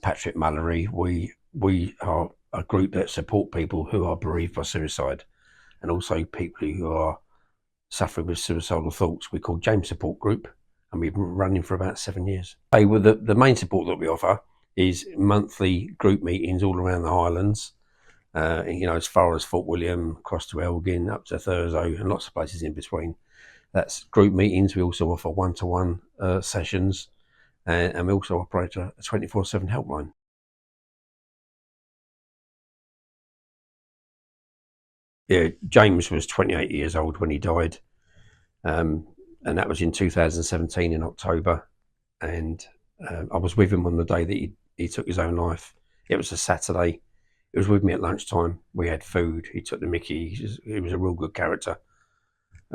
Patrick Mallory, we are a group that support people who are bereaved by suicide, and also people who are suffering with suicidal thoughts. We're called James Support Group, and we've been running for about 7 years. Well, the main support that we offer is monthly group meetings all around the Highlands, as far as Fort William, across to Elgin, up to Thurso, and lots of places in between. That's group meetings. We also offer one-to-one sessions, and we also operate a 24/7 helpline. Yeah, James was 28 years old when he died, and that was in 2017 in October. And I was with him on the day that he took his own life. It was a Saturday. He was with me at lunchtime. We had food. He took the mickey. He was a real good character,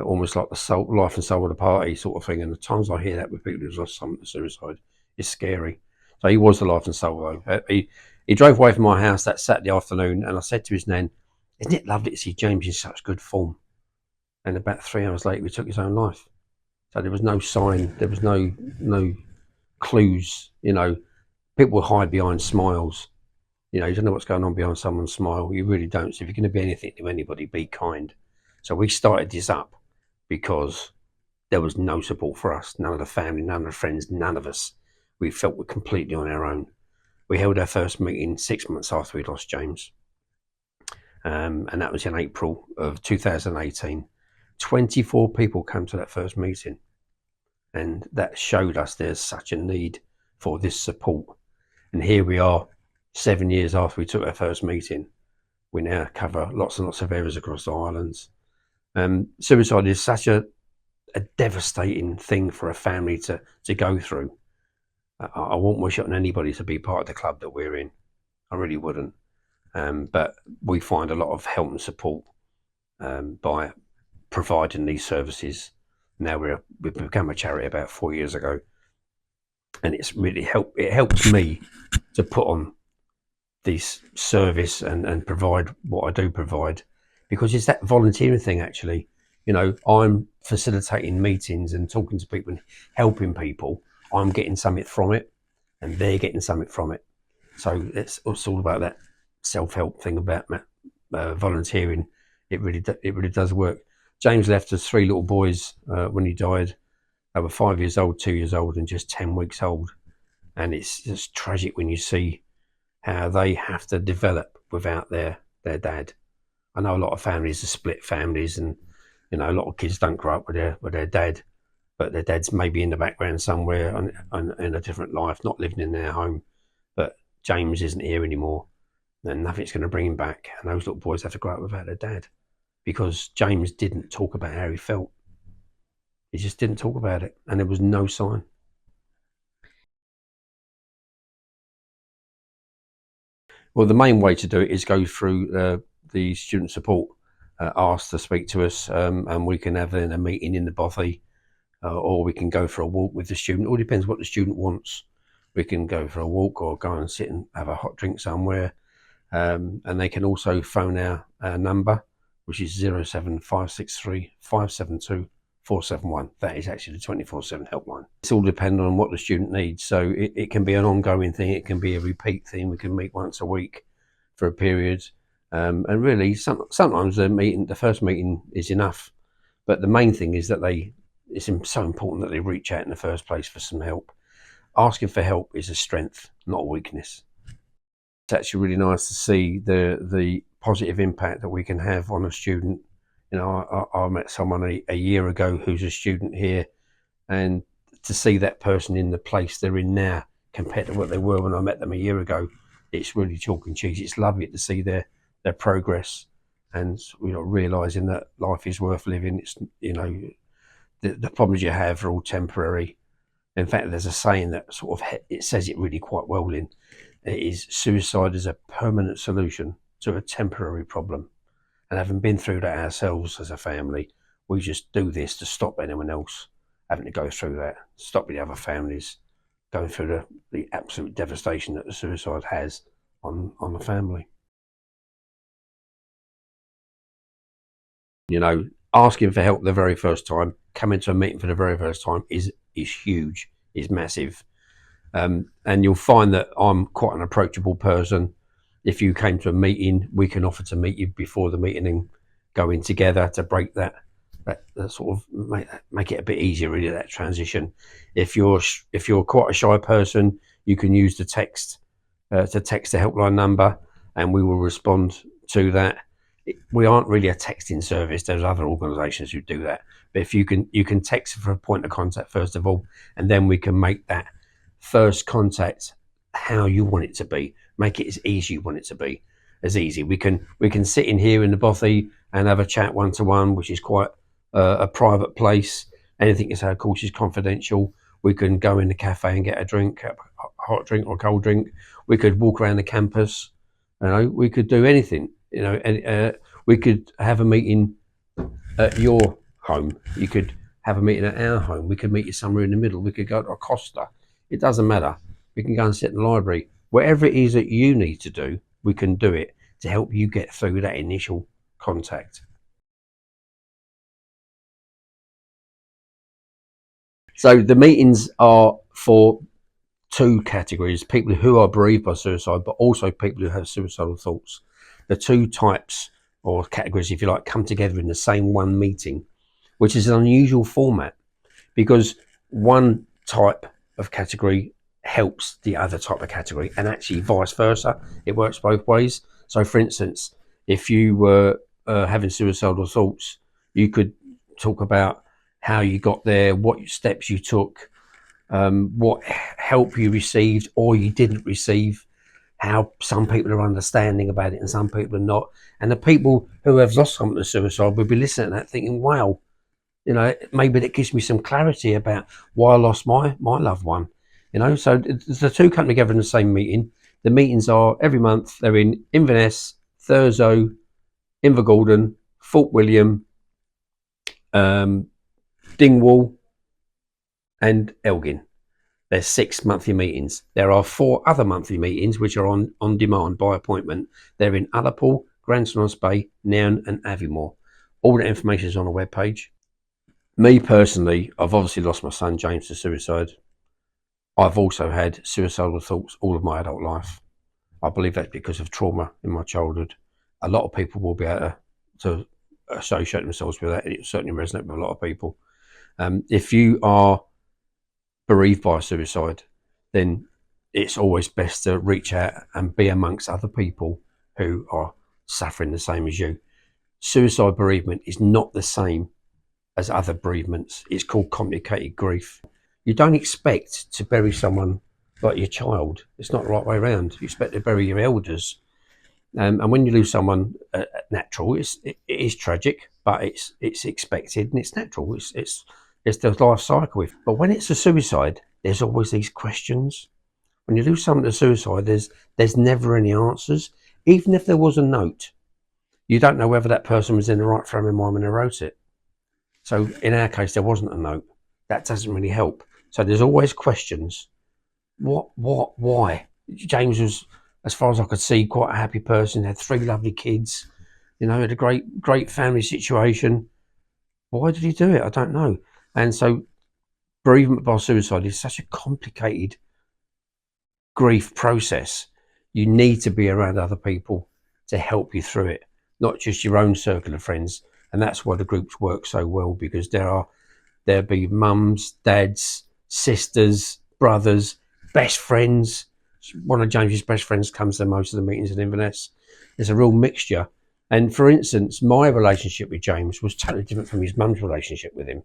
almost like the life and soul of the party sort of thing. And the times I hear that with people who've lost someone to suicide, it's scary. So he was the life and soul, though. He drove away from my house that Saturday afternoon, and I said to his nan, "Isn't it lovely to see James in such good form?" And about 3 hours later, he took his own life. So there was no sign. There was no clues. People hide behind smiles. You don't know what's going on behind someone's smile. You really don't. So if you're going to be anything to anybody, be kind. So we started this up because there was no support for us. None of the family, none of the friends, none of us. We felt we're completely on our own. We held our first meeting 6 months after we lost James. And that was in April of 2018. 24 people came to that first meeting. And that showed us there's such a need for this support. And here we are, 7 years after we took our first meeting. We now cover lots and lots of areas across the Highlands. Suicide is such a devastating thing for a family to go through. I wouldn't wish it on anybody to be part of the club that we're in. I really wouldn't. But we find a lot of help and support by providing these services. Now we've become a charity about 4 years ago, and it's really helped. It helps me to put on this service and provide what I do provide, because it's that volunteering thing. Actually, I'm facilitating meetings and talking to people and helping people. I'm getting something from it, and they're getting something from it. So it's all about that self-help thing about volunteering. It really does work. James left us 3 little boys when he died. They were 5 years old, 2 years old, and just 10 weeks old. And it's just tragic when you see how they have to develop without their dad. I know a lot of families are split families, and a lot of kids don't grow up with their dad, but their dad's maybe in the background somewhere in a different life, not living in their home. But James isn't here anymore, and nothing's going to bring him back. And those little boys have to grow up without their dad, because James didn't talk about how he felt. He just didn't talk about it, and there was no sign. Well, the main way to do it is go through the student support, ask to speak to us, and we can have then a meeting in the bothy, or we can go for a walk with the student. It all depends what the student wants. We can go for a walk or go and sit and have a hot drink somewhere, and they can also phone our number, which is 07563 572 471. That is actually the 24/7 helpline. It's all dependent on what the student needs. So it can be an ongoing thing. It can be a repeat thing. We can meet once a week for a period. And really, sometimes the first meeting is enough. But the main thing is that it's so important that they reach out in the first place for some help. Asking for help is a strength, not a weakness. It's actually really nice to see the positive impact that we can have on a student. I met someone a year ago who's a student here, and to see that person in the place they're in now compared to what they were when I met them a year ago, it's really chalk and cheese. It's lovely to see their progress, and realising that life is worth living. It's the problems you have are all temporary. In fact, there's a saying that sort of it says it really quite well. It is suicide is a permanent solution to a temporary problem. And having been through that ourselves as a family, we just do this to stop anyone else having to go through that, stop the other families going through the absolute devastation that the suicide has on the family. Asking for help the very first time, coming to a meeting for the very first time is huge, is massive. And you'll find that I'm quite an approachable person. If you came to a meeting, we can offer to meet you before the meeting and go in together to break that sort of make it a bit easier, really, that transition. If you're quite a shy person, you can use the text to text the helpline number, and we will respond to that. We aren't really a texting service. There's other organisations who do that, but if you can text for a point of contact first of all, and then we can make that first contact how you want it to be. Make it as easy as you want it to be. As easy. We can sit in here in the bothy and have a chat one to one, which is quite a private place. Anything you say, of course, is confidential. We can go in the cafe and get a drink, a hot drink or a cold drink. We could walk around the campus. You know, we could do anything. You know, and we could have a meeting at your home. You could have a meeting at our home. We could meet you somewhere in the middle. We could go to a Costa. It doesn't matter. We can go and sit in the library. Whatever it is that you need to do, we can do it to help you get through that initial contact. So the meetings are for two categories: people who are bereaved by suicide, but also people who have suicidal thoughts. The two types, or categories, if you like, come together in the same one meeting, which is an unusual format because one type of category helps the other type of category, and actually vice versa. It works both ways. So, for instance, if you were having suicidal thoughts, you could talk about how you got there, what steps you took, what help you received or you didn't receive, how some people are understanding about it and some people are not. And the people who have lost someone to suicide will be listening to that thinking, wow, you know, maybe that gives me some clarity about why I lost my loved one. You know, so the two come together in the same meeting. The meetings are every month. They're in Inverness, Thurso, Invergordon, Fort William, Dingwall, and Elgin. There's 6 monthly meetings. There are 4 other monthly meetings which are on demand by appointment. They're in Ullapool, Grantown on Spey, Nairn, and Aviemore. All the information is on the webpage. Me personally, I've obviously lost my son James to suicide. I've also had suicidal thoughts all of my adult life. I believe that's because of trauma in my childhood. A lot of people will be able to associate themselves with that. It certainly resonates with a lot of people. If you are bereaved by suicide, then it's always best to reach out and be amongst other people who are suffering the same as you. Suicide bereavement is not the same as other bereavements. It's called complicated grief. You don't expect to bury someone like your child. It's not the right way around. You expect to bury your elders. And when you lose someone natural, it is tragic, but it's expected and it's natural. It's the life cycle. But when it's a suicide, there's always these questions. When you lose someone to suicide, there's never any answers. Even if there was a note, you don't know whether that person was in the right frame of mind when they wrote it. So in our case, there wasn't a note. That doesn't really help. So there's always questions. Why? James was, as far as I could see, quite a happy person, had 3 lovely kids, you know, had a great family situation. Why did he do it? I don't know. And so bereavement by suicide is such a complicated grief process. You need to be around other people to help you through it, not just your own circle of friends. And that's why the groups work so well, because there'll be mums, dads, sisters, brothers, best friends. One of James's best friends comes to most of the meetings in Inverness. There's a real mixture. And for instance, my relationship with James was totally different from his mum's relationship with him.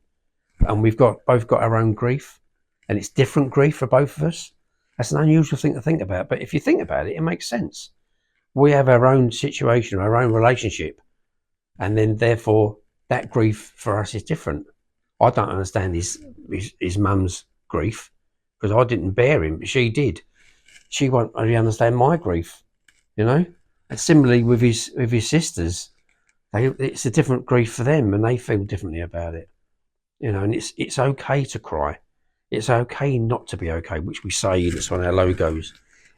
And we've both got our own grief, and it's different grief for both of us. That's an unusual thing to think about, but if you think about it, it makes sense. We have our own situation, our own relationship, and then therefore that grief for us is different. I don't understand his mum's grief because I didn't bear him, but she did. She won't really understand my grief, you know. And similarly with his sisters, it's a different grief for them, and they feel differently about it, you know. And it's okay to cry. It's okay not to be okay, which we say in one of our logos.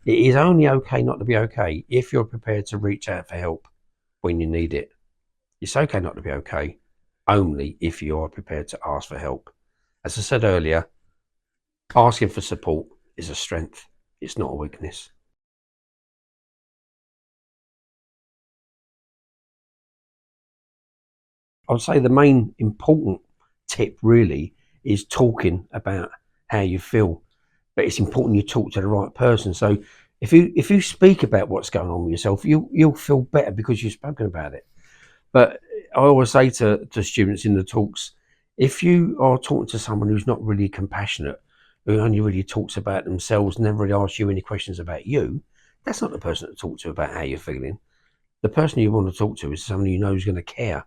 It is only okay not to be okay if you're prepared to reach out for help when you need it. It's okay not to be okay only if you are prepared to ask for help. As I said earlier, asking for support is a strength. It's not a weakness. I would say the main important tip really is talking about how you feel, but it's important you talk to the right person. So if you speak about what's going on with yourself, you'll feel better because you've spoken about it. But I always say to students in the talks, if you are talking to someone who's not really compassionate, who only really talks about themselves, never really asks you any questions about you, that's not the person to talk to about how you're feeling. The person you want to talk to is someone you know is going to care,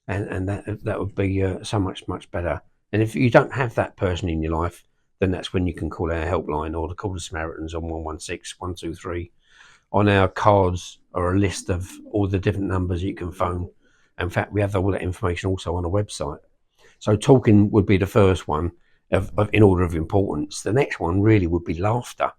and that would be so much better. And if you don't have that person in your life, then that's when you can call our helpline or to call the Samaritans on 116 123. On our cards are a list of all the different numbers you can phone. In fact, we have all that information also on a website. So talking would be the first one in order of importance. The next one really would be laughter.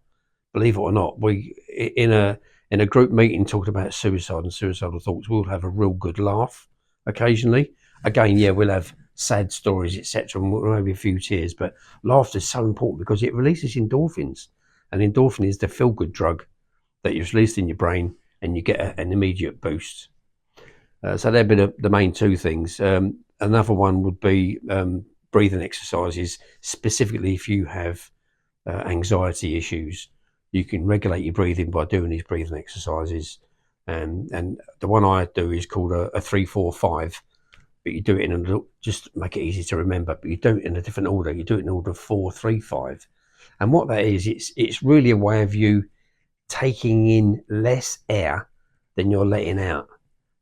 Believe it or not, we in a group meeting talking about suicide and suicidal thoughts, we'll have a real good laugh occasionally. Again, yeah, we'll have sad stories, etc., and maybe a few tears. But laughter is so important because it releases endorphins, and endorphin is the feel-good drug that you've released in your brain, and you get an immediate boost. So they'd be the main two things. Another one would be breathing exercises, specifically if you have anxiety issues. You can regulate your breathing by doing these breathing exercises. And the one I do is called a 3-4-5, but you do it just make it easy to remember, but you do it in a different order. You do it in order of 4-3-5. And what that is, it's really a way of you taking in less air than you're letting out.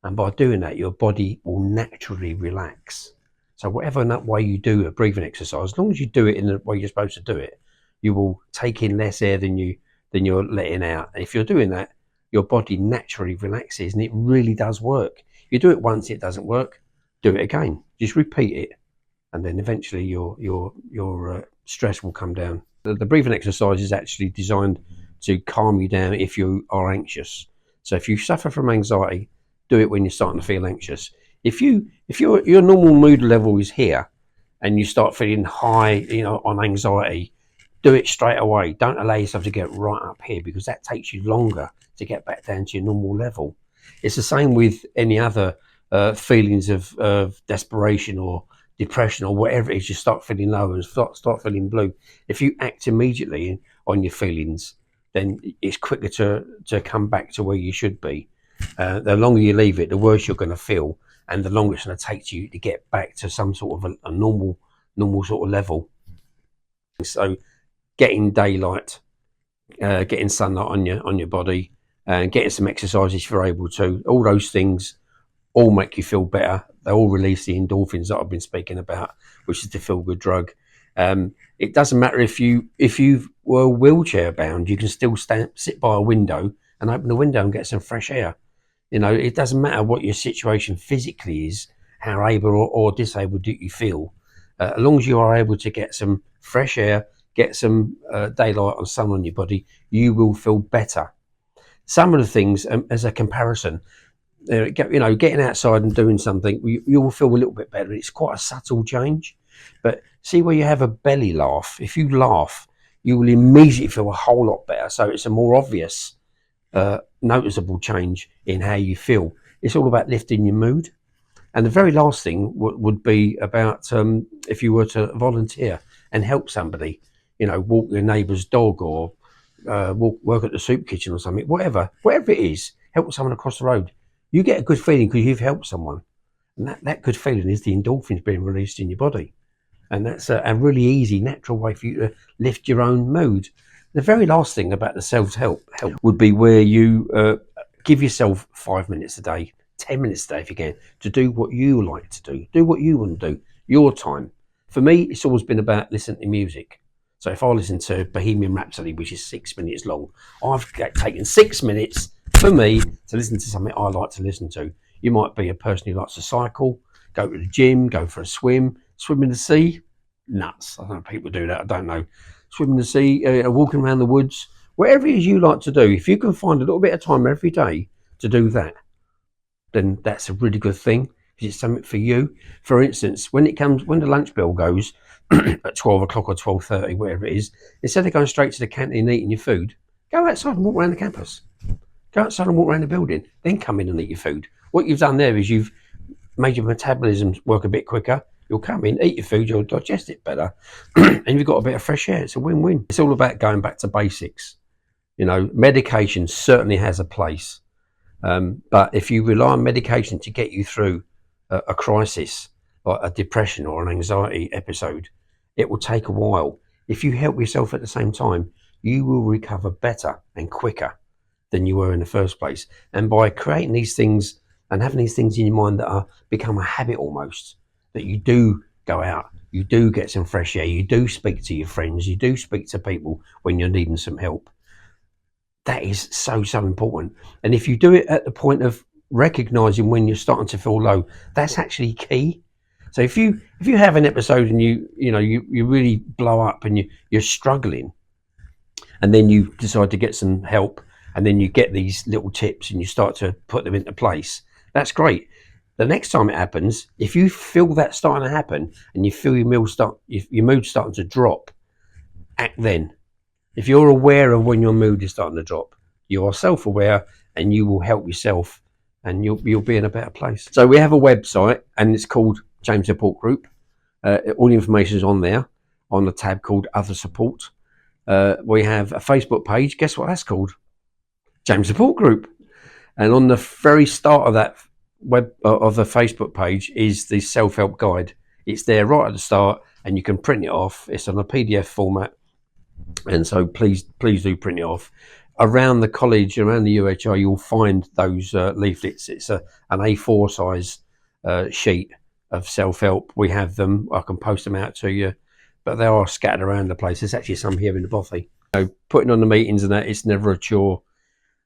And by doing that, your body will naturally relax. So whatever way you do a breathing exercise, as long as you do it in the way you're supposed to do it, you will take in less air than you're letting out. And if you're doing that, your body naturally relaxes, and it really does work. You do it once, it doesn't work, do it again. Just repeat it, and then eventually your stress will come down. The breathing exercise is actually designed to calm you down if you are anxious. So if you suffer from anxiety, do it when you're starting to feel anxious. If your normal mood level is here, and you start feeling high, on anxiety, do it straight away. Don't allow yourself to get right up here, because that takes you longer to get back down to your normal level. It's the same with any other feelings of desperation or depression or whatever it is. You start feeling low and start feeling blue. If you act immediately on your feelings, then it's quicker to come back to where you should be. The longer you leave it, the worse you're going to feel, and the longer it's going to take you to get back to some sort of a normal sort of level. So getting daylight, getting sunlight on your body, and getting some exercises if you're able to, all those things all make you feel better. They all release the endorphins that I've been speaking about, which is the feel-good drug. It doesn't matter if you were wheelchair bound, you can still sit by a window and open the window and get some fresh air. It doesn't matter what your situation physically is, how able or disabled you feel. As long as you are able to get some fresh air, get some daylight and sun on your body, you will feel better. Some of the things, as a comparison, getting outside and doing something, you will feel a little bit better. It's quite a subtle change. But see, where you have a belly laugh, if you laugh, you will immediately feel a whole lot better. So it's a more obvious, noticeable change in how you feel. It's all about lifting your mood. And the very last thing would be about if you were to volunteer and help somebody, walk your neighbour's dog, or work at the soup kitchen or something, whatever it is, help someone across the road. You get a good feeling because you've helped someone. And that good feeling is the endorphins being released in your body. And that's a really easy, natural way for you to lift your own mood. The very last thing about the self-help would be where you give yourself 5 minutes a day, 10 minutes a day if you can, to do what you like to do. Do what you want to do, your time. For me, it's always been about listening to music. So if I listen to Bohemian Rhapsody, which is 6 minutes long, I've taken 6 minutes for me to listen to something I like to listen to. You might be a person who likes to cycle, go to the gym, go for a swim in the sea. Nuts. I don't know if people do that. I don't know. Swim in the sea, walking around the woods, whatever it is you like to do. If you can find a little bit of time every day to do that, then that's a really good thing. Is it something for you? For instance, when the lunch bell goes at 12 o'clock or 12:30, whatever it is, instead of going straight to the canteen and eating your food, go outside and walk around the campus. Go outside and walk around the building, then come in and eat your food. What you've done there is you've made your metabolism work a bit quicker. You'll come in, eat your food, you'll digest it better, and you've got a bit of fresh air. It's a win-win. It's all about going back to basics. You know, medication certainly has a place, but if you rely on medication to get you through a crisis, like a depression or an anxiety episode, it will take a while. If you help yourself at the same time, you will recover better and quicker than you were in the first place. And by creating these things and having these things in your mind that are become a habit almost, that you do go out, you do get some fresh air, you do speak to your friends, you do speak to people when you're needing some help. That is so important. And if you do it at the point of recognizing when you're starting to feel low, that's actually key. So if you have an episode and you really blow up and you're struggling, and then you decide to get some help, and then you get these little tips and you start to put them into place, that's great. The next time it happens, if you feel that starting to happen and you feel your mood starting to drop, act then. If you're aware of when your mood is starting to drop, you are self-aware and you will help yourself, and you'll be in a better place. So we have a website and it's called James Support Group. All the information is on there on the tab called Other Support. We have a Facebook page. Guess what that's called? James Support Group. And on the very start of that of the Facebook page is the self-help guide. It's there right at the start, and you can print it off. It's on a PDF format, and so please do print it off. Around the college, around the UHI, you'll find those leaflets. It's an A4 size sheet of self-help. We have them. I can post them out to you, but they are scattered around the place. There's actually some here in the bothy. So putting on the meetings and that, it's never a chore.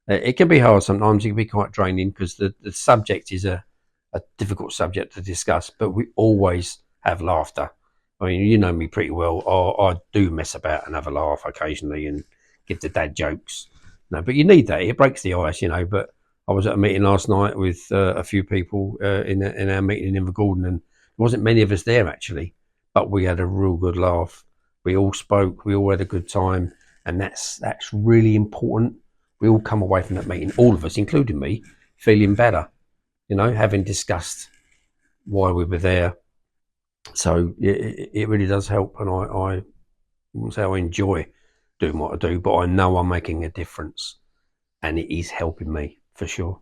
It can be hard sometimes. It can be quite draining because the subject is a difficult subject to discuss, but we always have laughter. I mean, you know me pretty well. I do mess about and have a laugh occasionally and give the dad jokes. No, but you need that. It breaks the ice, you know. But I was at a meeting last night with a few people in our meeting in Invergordon, and there wasn't many of us there actually, but we had a real good laugh. We all spoke. We all had a good time, and that's really important. We all come away from that meeting, all of us, including me, feeling better, you know, having discussed why we were there. So it really does help, and I wouldn't say I enjoy doing what I do, but I know I'm making a difference, and it is helping me for sure.